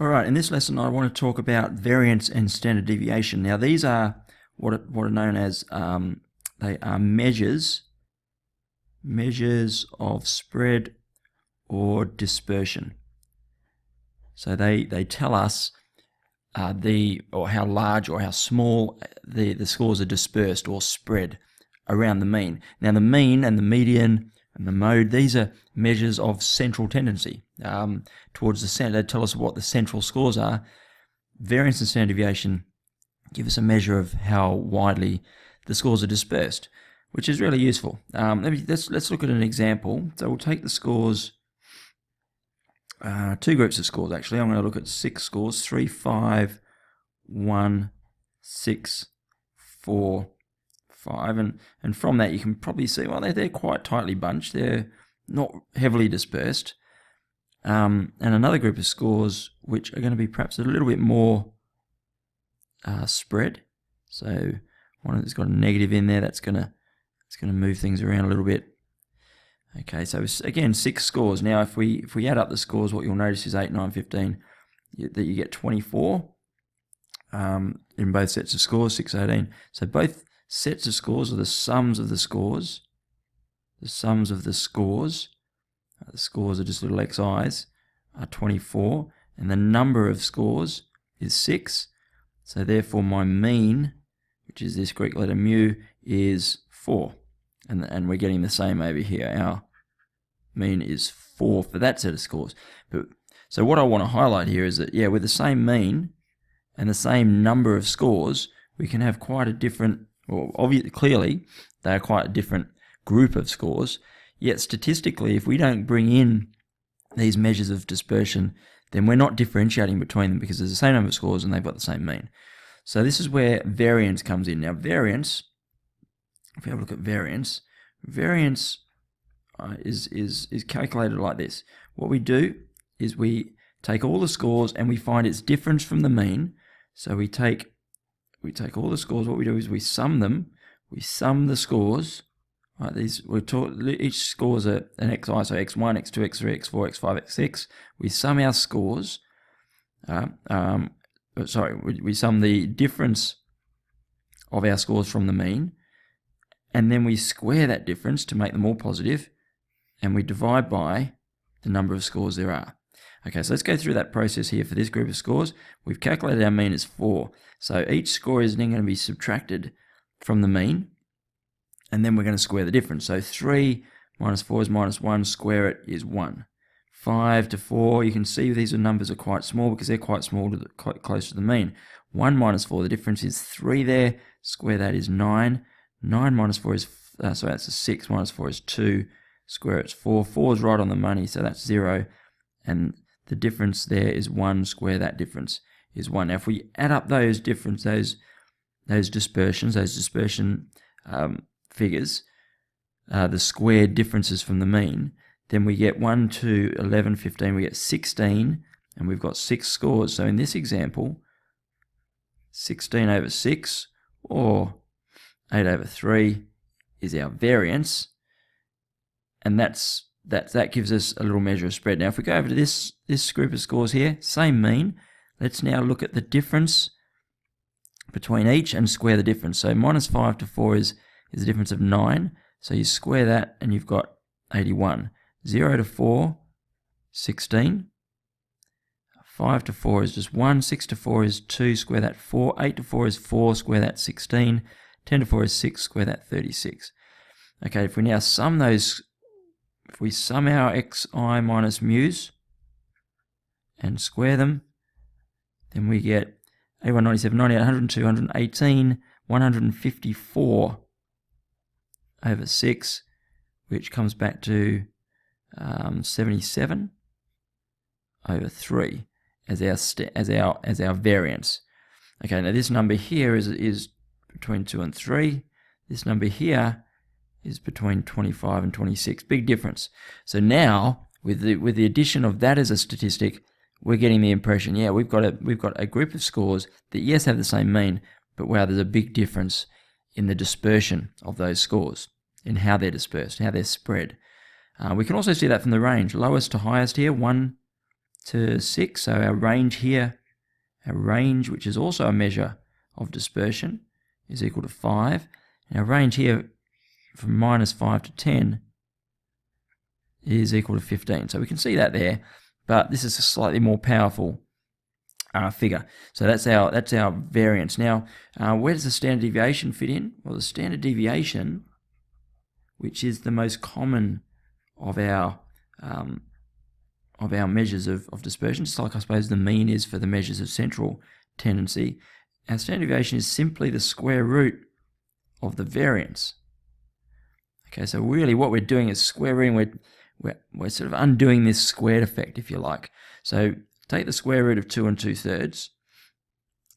Alright, in this lesson I want to talk about variance and standard deviation. Now these are what are known as, they are measures of spread or dispersion. So they tell us how large or how small the scores are dispersed or spread around the mean. Now the mean and the median and the mode, these are measures of central tendency towards the center. They tell us what the central scores are. Variance and standard deviation give us a measure of how widely the scores are dispersed, which is really useful. Let's look at an example. So we'll take the scores, two groups of scores actually. I'm going to look at 6 scores, 3, 5, 1, 6, 4, 5, and from that you can probably see, well, they're quite tightly bunched. They're not heavily dispersed. And another group of scores which are going to be perhaps a little bit more spread. So one that's got a negative in there, it's going to move things around a little bit. Okay, so again, 6 scores. Now if we add up the scores, what you'll notice is 8, 9, 15, that you get 24 in both sets of scores, 6, 18. So both sets of scores are the sums of the scores. The sums of the scores are just little xi's, are 24, and the number of scores is 6. So therefore my mean, which is this Greek letter mu, is 4. And we're getting the same over here. Our mean is 4 for that set of scores. So what I want to highlight here is that, yeah, with the same mean and the same number of scores, we can have quite a different, well, obviously, clearly, they are quite a different group of scores. Yet statistically, if we don't bring in these measures of dispersion, then we're not differentiating between them because there's the same number of scores and they've got the same mean. So this is where variance comes in. Now variance, if we have a look at variance is calculated like this. What we do is we take all the scores and we find its difference from the mean. So we take all the scores. What we do is we sum them. We sum the scores. Right, each score is an xi, so x1, x2, x3, x4, x5, x6. We sum our scores. We sum the difference of our scores from the mean, and then we square that difference to make them all positive, and we divide by the number of scores there are. Okay, so let's go through that process here for this group of scores. We've calculated our mean as 4. So each score is then going to be subtracted from the mean, and then we're going to square the difference. So 3 minus 4 is minus 1, square it is 1. 5 to 4, you can see these numbers are quite small because they're quite small, quite close to the mean. 1 minus 4, the difference is 3 there, square that is 9. 9 minus 4 is, so that's a 6, minus 4 is 2, square it's 4. 4 is right on the money, so that's 0. And the difference there is 1, square that difference is 1. Now if we add up those dispersion figures, the squared differences from the mean, then we get 1, 2, 11, 15, we get 16, and we've got 6 scores. So in this example, 16 over 6, or 8 over 3, is our variance, and that gives us a little measure of spread. Now if we go over to this group of scores here, same mean, let's now look at the difference between each and square the difference. So minus 5 to 4 is a difference of 9, so you square that and you've got 81. 0 to 4, 16. 5 to 4 is just 1, 6 to 4 is 2, square that 4, 8 to 4 is 4, square that 16, 10 to 4 is 6, square that 36. Okay, if we now sum those, if we sum our xi minus mu's and square them, then we get 81, 97, 98, 102, 118, 154 over 6, which comes back to 77 over 3 as our variance. Okay, now this number here is between 2 and 3. This number here is between 25 and 26. Big difference. So now with the addition of that as a statistic, we're getting the impression, yeah, we've got a group of scores that yes have the same mean, but wow, there's a big difference in the dispersion of those scores, in how they're dispersed, how they're spread. We can also see that from the range, lowest to highest here, 1 to 6. So our range here, our range, which is also a measure of dispersion, is equal to 5. And our range here from -5 to 10 is equal to 15. So we can see that there, but this is a slightly more powerful figure. So that's our variance. Now, where does the standard deviation fit in? Well, the standard deviation, which is the most common of our measures of dispersion, just like I suppose the mean is for the measures of central tendency, our standard deviation is simply the square root of the variance. Okay, so really what we're doing is square rooting. We're sort of undoing this squared effect, if you like. So take the square root of 2 2/3.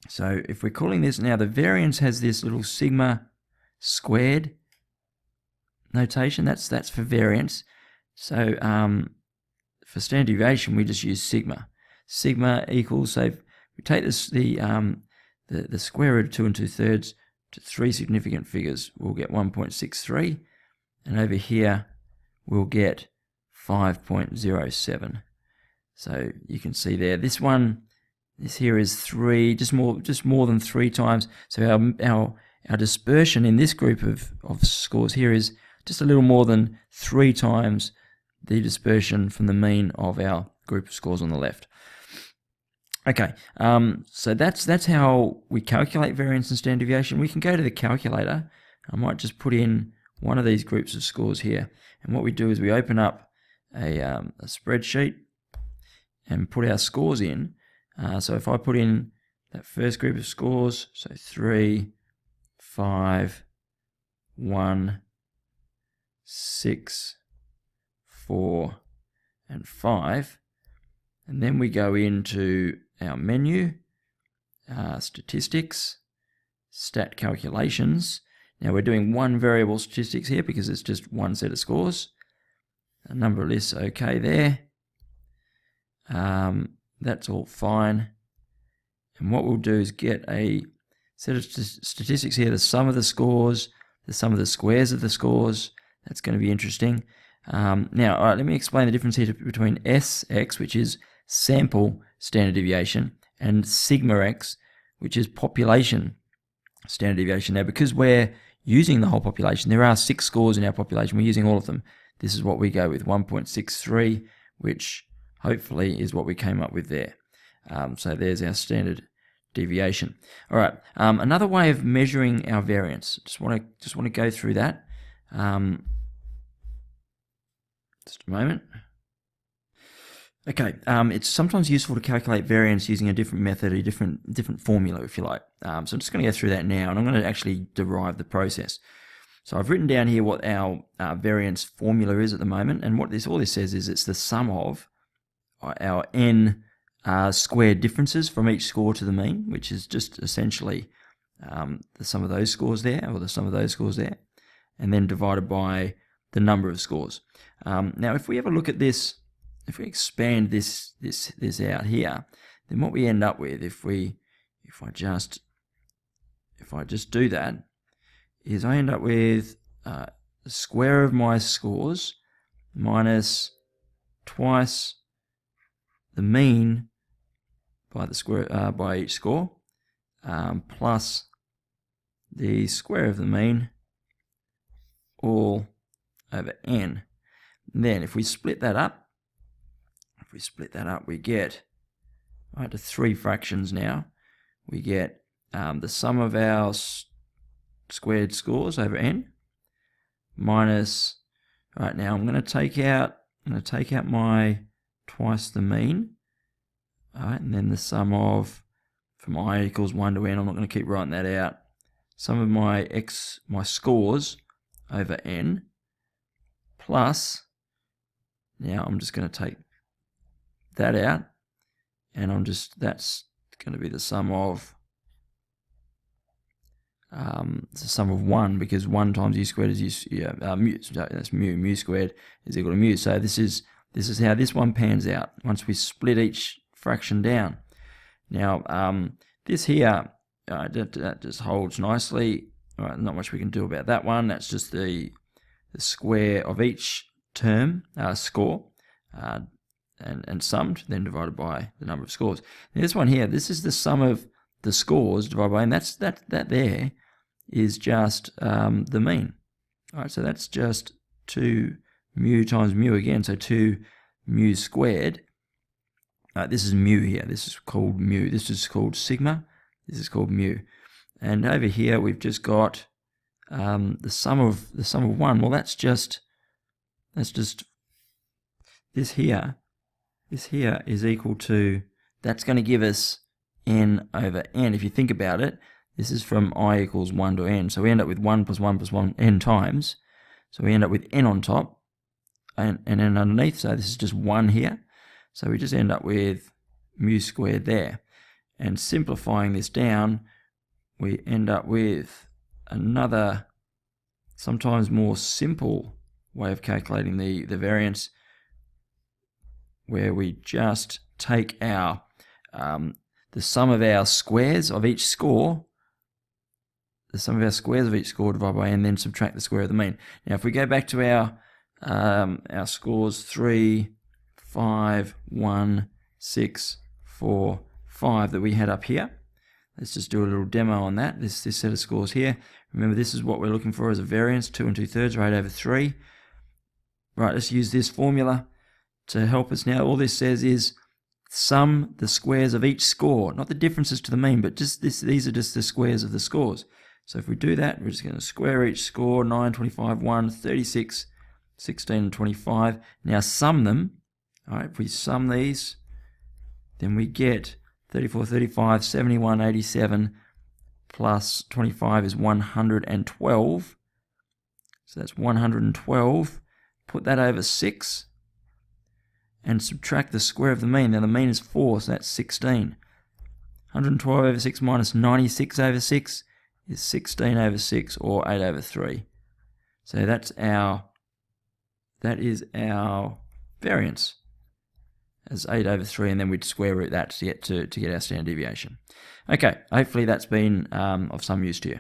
So if we're calling this now, the variance has this little sigma squared notation. That's for variance. So for standard deviation, we just use sigma. Sigma equals, so if we take this the square root of 2 2/3 to 3 significant figures, we'll get 1.63, and over here we'll get 5.07. So you can see there, this here is 3, just more than 3 times. So our dispersion in this group of scores here is just a little more than 3 times the dispersion from the mean of our group of scores on the left. Okay, so that's how we calculate variance and standard deviation. We can go to the calculator. I might just put in one of these groups of scores here, and what we do is we open up a spreadsheet and put our scores in. So if I put in that first group of scores, so 3, 5, 1, 6, 4, and 5, and then we go into our menu, statistics, stat calculations. Now we're doing one variable statistics here because it's just one set of scores. A number of lists, okay there. That's all fine. And what we'll do is get a set of statistics here, the sum of the scores, the sum of the squares of the scores. That's going to be interesting. Now, all right, let me explain the difference here between SX, which is sample standard deviation, and sigma x, which is population standard deviation. Now, because we're using the whole population, there are 6 scores in our population. We're using all of them. This is what we go with, 1.63, which hopefully is what we came up with there. So there's our standard deviation. All right, another way of measuring our variance. Just want to go through that. Just a moment. Okay, it's sometimes useful to calculate variance using a different method, a different formula, if you like. So I'm just going to go through that now, and I'm going to actually derive the process. So I've written down here what our variance formula is at the moment, and what all this says is it's the sum of our n squared differences from each score to the mean, which is just essentially the sum of those scores there, or the sum of those scores there, and then divided by the number of scores. Now, if we have a look at this, if we expand this out here, then what we end up with, if I just do that, is I end up with the square of my scores minus twice the mean by the square by each score, plus the square of the mean all over n. And then if we split that up, we get to 3 fractions now. We get the sum of our squared scores over n minus. Right, now I'm going to take out my twice the mean. All right, and then the sum of, from I equals 1 to n, I'm not going to keep writing that out. Sum of my scores over n plus. Now I'm just going to take that out, and that's going to be the sum of it's the sum of 1, because 1 times u squared is mu. So that's mu squared is equal to mu. So this is how this one pans out once we split each fraction down. Now this here that just holds nicely. All right, not much we can do about that one. That's just the square of each term score. and summed, then divided by the number of scores. Now this one here, this is the sum of the scores divided by, and that there is just the mean. All right, so that's just 2 mu times mu again, so 2 mu squared. This is mu here. This is called mu. This is called sigma. This is called mu. And over here we've just got the sum of 1. Well, that's just this here. This here is equal to, that's going to give us n over n. If you think about it, this is from I equals 1 to n. So we end up with 1 plus 1 plus 1 n times. So we end up with n on top and n underneath. So this is just 1 here. So we just end up with mu squared there. And simplifying this down, we end up with another, sometimes more simple way of calculating the variance, where we just take our the sum of our squares of each score, divided by n, then subtract the square of the mean. Now, if we go back to our scores 3, 5, 1, 6, 4, 5 that we had up here. Let's just do a little demo on that. This set of scores here. Remember, this is what we're looking for as a variance, 2 2/3, right over 3. Right, let's use this formula to help us now. All this says is sum the squares of each score, not the differences to the mean, but just this. These are just the squares of the scores. So if we do that, we're just going to square each score, 9, 25, 1, 36, 16, and 25. Now sum them. All right, if we sum these, then we get 34, 35, 71, 87, plus 25 is 112. So that's 112. Put that over 6 and subtract the square of the mean. Now the mean is 4, so that's 16. 112 over 6 minus 96 over 6 is 16 over 6, or 8 over 3. So that is our variance as 8 over 3, and then we'd square root that to get our standard deviation. Okay, hopefully that's been of some use to you.